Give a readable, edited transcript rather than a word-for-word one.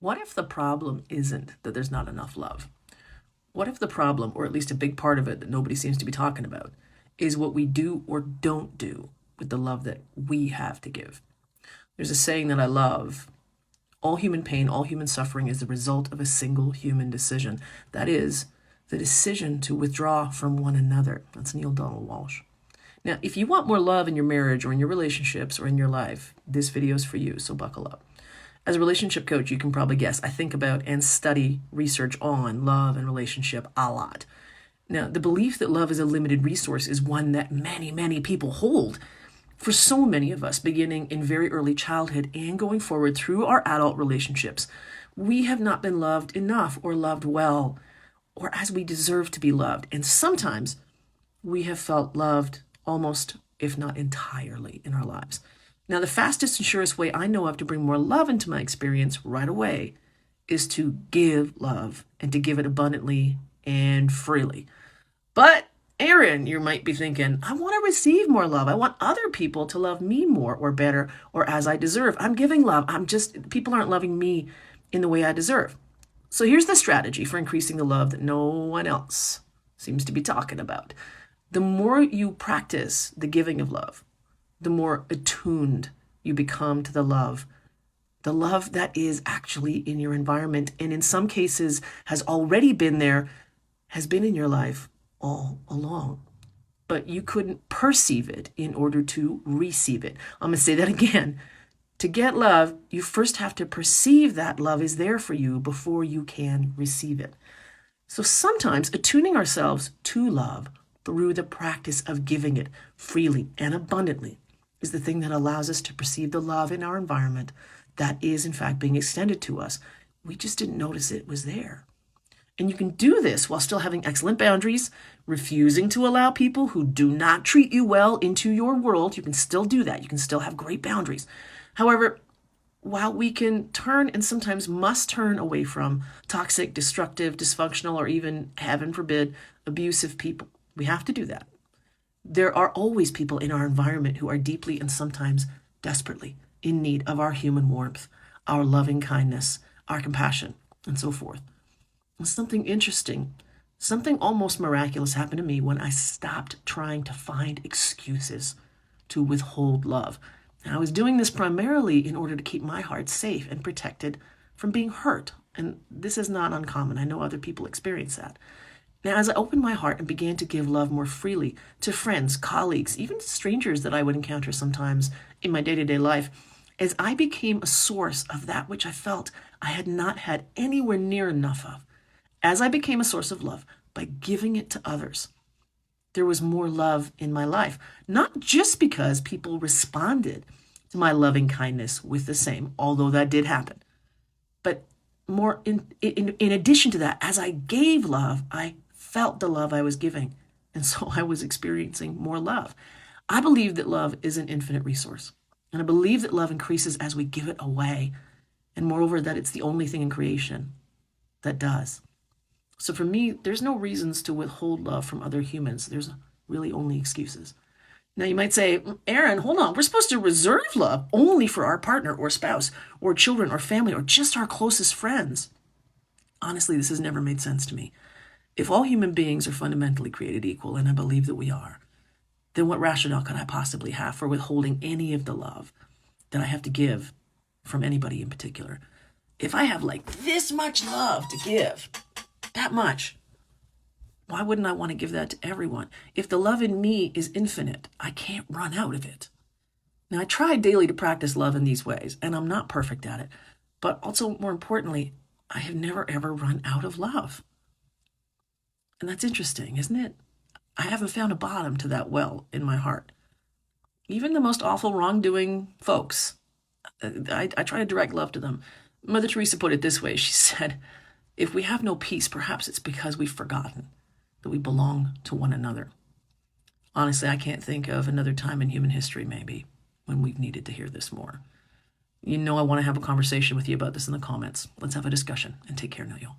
What if the problem isn't that there's not enough love? What if the problem, or at least a big part of it that nobody seems to be talking about, is what we do or don't do with the love that we have to give? There's a saying that I love: all human pain, all human suffering is the result of a single human decision. That is, the decision to withdraw from one another. That's Neil Donald Walsh. Now, if you want more love in your marriage or in your relationships or in your life, this video is for you, so buckle up. As a relationship coach, you can probably guess, I think about and study research on love and relationship a lot. Now, the belief that love is a limited resource is one that many, many people hold. For so many of us, beginning in very early childhood and going forward through our adult relationships, we have not been loved enough or loved well or as we deserve to be loved. And sometimes we have felt loved almost, if not entirely, in our lives. Now, the fastest and surest way I know of to bring more love into my experience right away is to give love and to give it abundantly and freely. But, Aaron, you might be thinking, I want to receive more love. I want other people to love me more or better or as I deserve. I'm giving love. People aren't loving me in the way I deserve. So here's the strategy for increasing the love that no one else seems to be talking about. The more you practice the giving of love, the more attuned you become to the love that is actually in your environment, and in some cases has already been there, has been in your life all along. But you couldn't perceive it in order to receive it. I'm going to say that again. To get love, you first have to perceive that love is there for you before you can receive it. So sometimes attuning ourselves to love through the practice of giving it freely and abundantly is the thing that allows us to perceive the love in our environment that is in fact being extended to us. We just didn't notice it was there. And you can do this while still having excellent boundaries, refusing to allow people who do not treat you well into your world. You can still do that. You can still have great boundaries. However, while we can turn and sometimes must turn away from toxic, destructive, dysfunctional, or even, heaven forbid, abusive people, we have to do that. There are always people in our environment who are deeply and sometimes desperately in need of our human warmth, our loving kindness, our compassion, and so forth. And something interesting, something almost miraculous happened to me when I stopped trying to find excuses to withhold love. And I was doing this primarily in order to keep my heart safe and protected from being hurt. And this is not uncommon. I know other people experience that. Now, as I opened my heart and began to give love more freely to friends, colleagues, even strangers that I would encounter sometimes in my day-to-day life, as I became a source of that which I felt I had not had anywhere near enough of, as I became a source of love by giving it to others, there was more love in my life. Not just because people responded to my loving kindness with the same, although that did happen, but more in addition to that, as I gave love, I felt the love I was giving. And so I was experiencing more love. I believe that love is an infinite resource. And I believe that love increases as we give it away. And moreover, that it's the only thing in creation that does. So for me, there's no reasons to withhold love from other humans. There's really only excuses. Now you might say, Aaron, hold on. We're supposed to reserve love only for our partner or spouse or children or family or just our closest friends. Honestly, this has never made sense to me. If all human beings are fundamentally created equal, and I believe that we are, then what rationale could I possibly have for withholding any of the love that I have to give from anybody in particular? If I have like this much love to give, that much, why wouldn't I want to give that to everyone? If the love in me is infinite, I can't run out of it. Now, I try daily to practice love in these ways, and I'm not perfect at it. But also, more importantly, I have never, ever run out of love. And that's interesting, isn't it? I haven't found a bottom to that well in my heart. Even the most awful, wrongdoing folks, I try to direct love to them. Mother Teresa put it this way. She said, if we have no peace, perhaps it's because we've forgotten that we belong to one another. Honestly, I can't think of another time in human history, maybe, when we've needed to hear this more. You know I want to have a conversation with you about this in the comments. Let's have a discussion, and take care now, y'all.